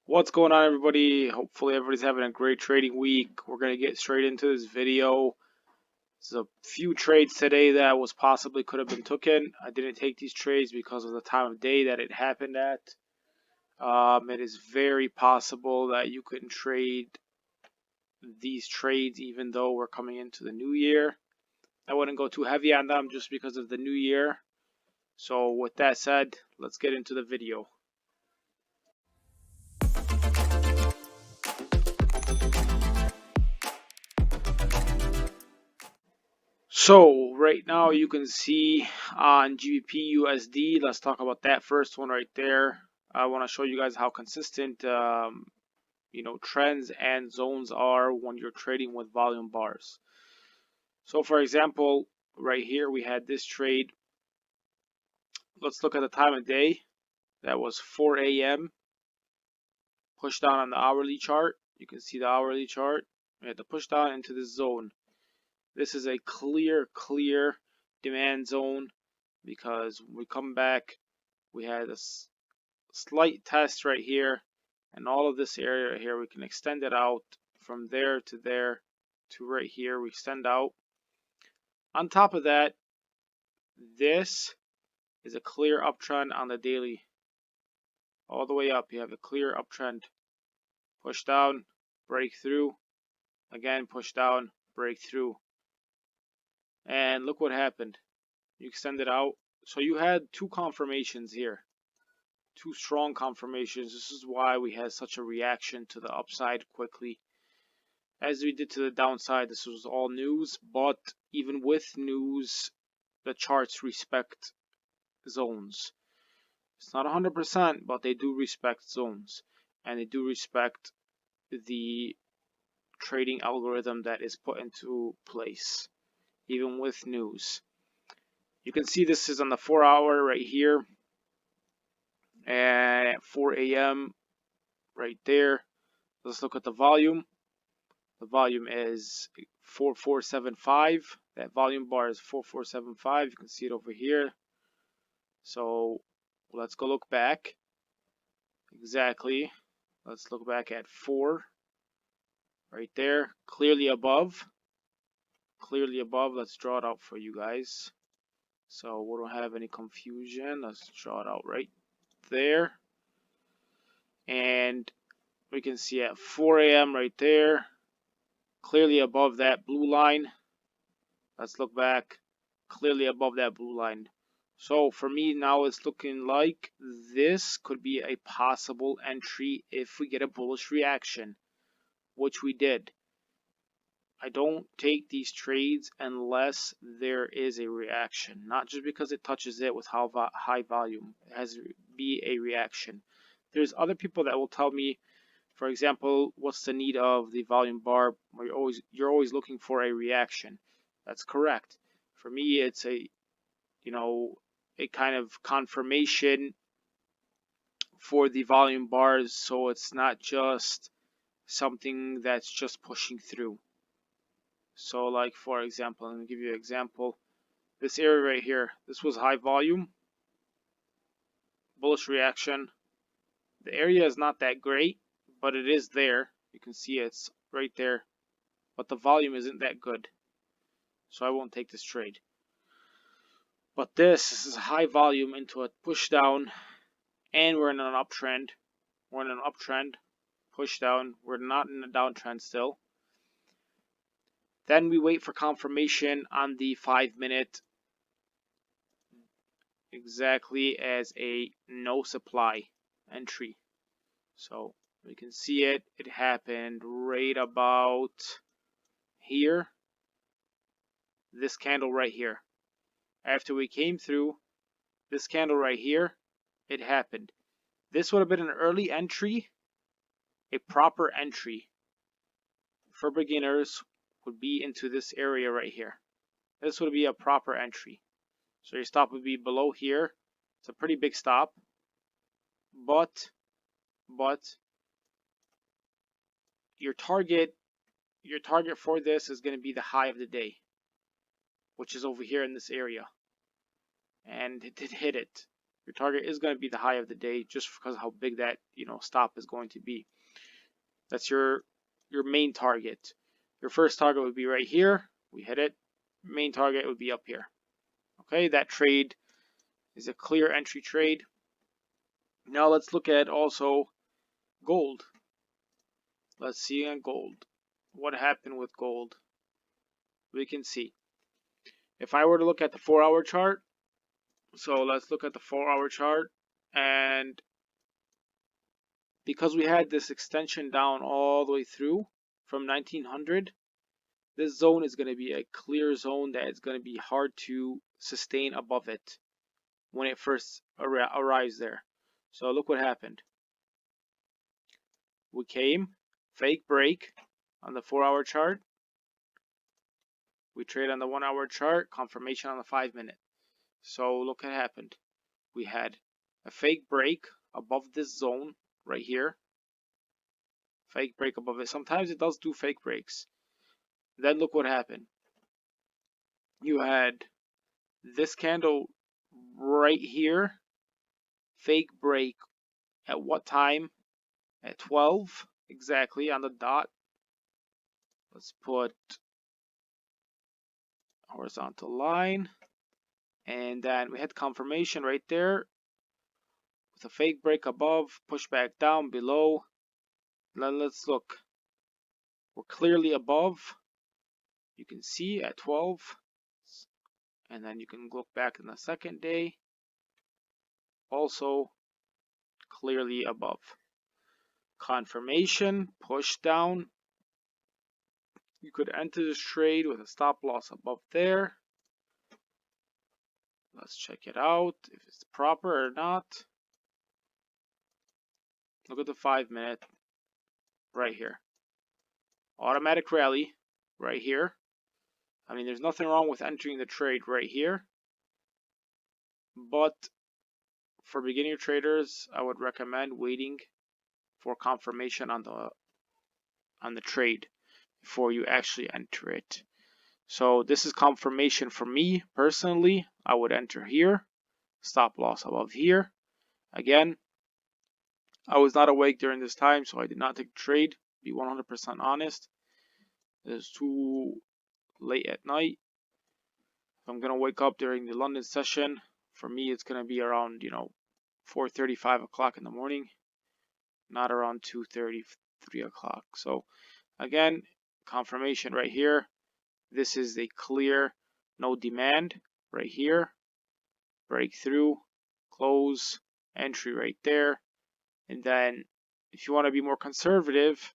What's going on, everybody? Hopefully everybody's having a great trading week. We're going to get straight into this video. There's a few trades today that was possibly could have been taken. I didn't take these trades because of the time of day that it happened at. It is very possible that you couldn't trade these trades even though we're coming into the new year. I wouldn't go too heavy on them just because of the new year. So with that said, let's get into the video. So right now you can see on GBP USD, let's talk about that first one right there. I want to show you guys how consistent trends and zones are when you're trading with volume bars. So for example, right here we had this trade. Let's look at the time of day. That was 4 a.m. Push down on the hourly chart. You can see the hourly chart. We had to push down into this zone. This is a clear demand zone because when we come back, we had a slight test right here, and all of this area right here, we can extend it out from there to right here. We extend out. On top of that, this is a clear uptrend on the daily. All the way up, you have a clear uptrend. Push down, break through. Again, push down, break through. And look what happened. You extend it out. So you had two confirmations here. Two strong confirmations. This is why we had such a reaction to the upside quickly. As we did to the downside, this was all news, but even with news, the charts respect zones. It's not 100%, but they do respect zones, and they do respect the trading algorithm that is put into place, even with news. You can see this is on the 4-hour right here, and at 4 a.m. right there. Let's look at the volume. The volume is 4475. That volume bar is 4475. You can see it over here. So let's go look back. Exactly. Let's look back at 4 right there. Clearly above. Clearly above. Let's draw it out for you guys so we don't have any confusion. Let's draw it out right there. And we can see at 4 a.m. right there, clearly above that blue line. Let's look back, clearly above that blue line. So for me now, it's looking like this could be a possible entry if we get a bullish reaction, which we did. I don't take these trades unless there is a reaction, not just because it touches it with high volume. It has to be a reaction. There's other people that will tell me, for example, what's the need of the volume bar? You're always looking for a reaction. That's correct. For me, it's a kind of confirmation for the volume bars, so it's not just something that's just pushing through. So like for example, let me give you an example. This area right here, this was high volume, bullish reaction. The area is not that great, but it is there. You can see it's right there, but the volume isn't that good. So I won't take this trade. But this is high volume into a push down, and we're in an uptrend. We're in an uptrend, push down. We're not in a downtrend still. Then we wait for confirmation on the 5-minute, exactly as a no supply entry. So we can see it. It happened right about here. This candle right here. After we came through this candle right here, it happened. This would have been an early entry, a proper entry for beginners would be into this area right here. This would be a proper entry. So your stop would be below here. It's a pretty big stop, but your target for this is going to be the high of the day, which is over here in this area, and it did hit it. Your target is going to be the high of the day just because of how big that stop is going to be. That's your main target. Your first target would be right here. We hit it. Main target would be up here. Okay, that trade is a clear entry trade. Now let's look at also gold. Let's see on gold. What happened with gold? We can see. If I were to look at the 4-hour chart, so let's look at the 4-hour chart, and because we had this extension down all the way through from 1900, this zone is going to be a clear zone that is going to be hard to sustain above it when it first arrives there. So look what happened. We came, fake break on the 4-hour chart. We trade on the 1-hour chart, confirmation on the 5-minute. So look what happened. We had a fake break above this zone right here. Fake break above it. Sometimes it does do fake breaks. Then look what happened. You had this candle right here. Fake break at what time? At 12 exactly on the dot. Let's put horizontal line. And then we had confirmation right there with a fake break above, push back down below. Then let's look. We're clearly above. You can see at 12. And then you can look back in the second day. Also clearly above. Confirmation, push down. You could enter this trade with a stop loss above there. Let's check it out if it's proper or not. Look at the 5-minute right here. Automatic rally right here. I mean, there's nothing wrong with entering the trade right here. But for beginner traders, I would recommend waiting for confirmation on the trade before you actually enter it. So this is confirmation for me personally. I would enter here, stop loss above here. Again, I was not awake during this time, so I did not take the trade. Be 100% honest. It is too late at night. If I'm gonna wake up during the London session, for me it's gonna be around 4:30, 5 o'clock in the morning, not around 2:30, 3 o'clock. So again, confirmation right here. This is a clear no demand right here. Breakthrough, close, entry right there. And then if you want to be more conservative,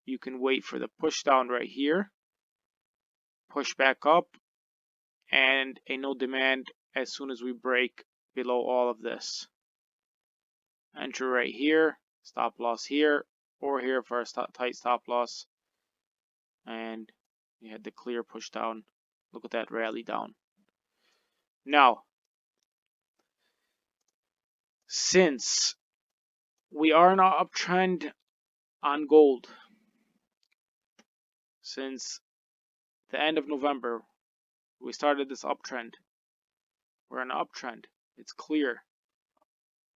you can wait for the push down right here, push back up, and a no demand as soon as we break below all of this. Enter right here, stop loss here, or here for a tight stop loss. And we had the clear push down. Look at that rally down. Now, since we are in an uptrend on gold, since the end of November, we started this uptrend. We're in an uptrend. It's clear.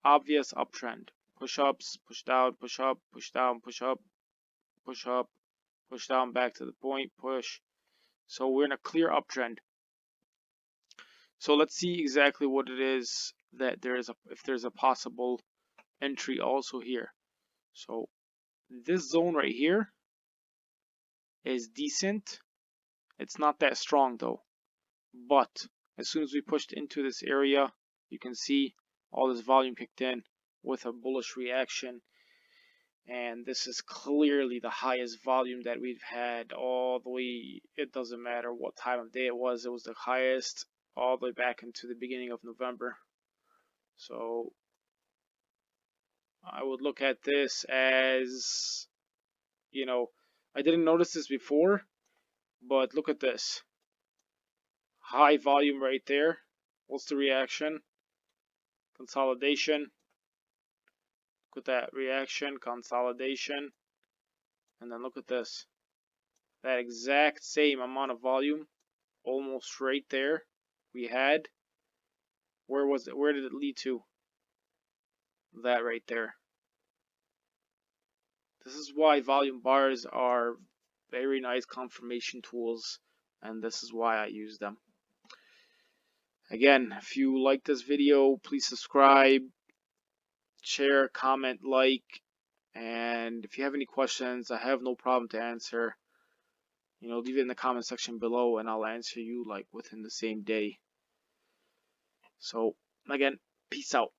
Obvious uptrend. Push-ups, push down, push up, push down, push up, push up, push down, back to the point, push. So we're in a clear uptrend. So let's see exactly what it is that if there's a possible entry also here. So this zone right here is decent. It's not that strong though. But as soon as we pushed into this area, you can see all this volume kicked in with a bullish reaction. And this is clearly the highest volume that we've had all the way. It doesn't matter what time of day it was the highest all the way back into the beginning of November. So I would look at this as, I didn't notice this before, but look at this. High volume right there. What's the reaction? Consolidation. Look at that reaction, consolidation. And then look at this. That exact same amount of volume, almost right there, we had. Where was it? Where did it lead to? that right there. This is why volume bars are very nice confirmation tools, and this is why I use them. Again, if you like this video, please subscribe, share, comment, like, and if you have any questions, I have no problem to answer. Leave it in the comment section below and I'll answer you like within the same day. So again, peace out.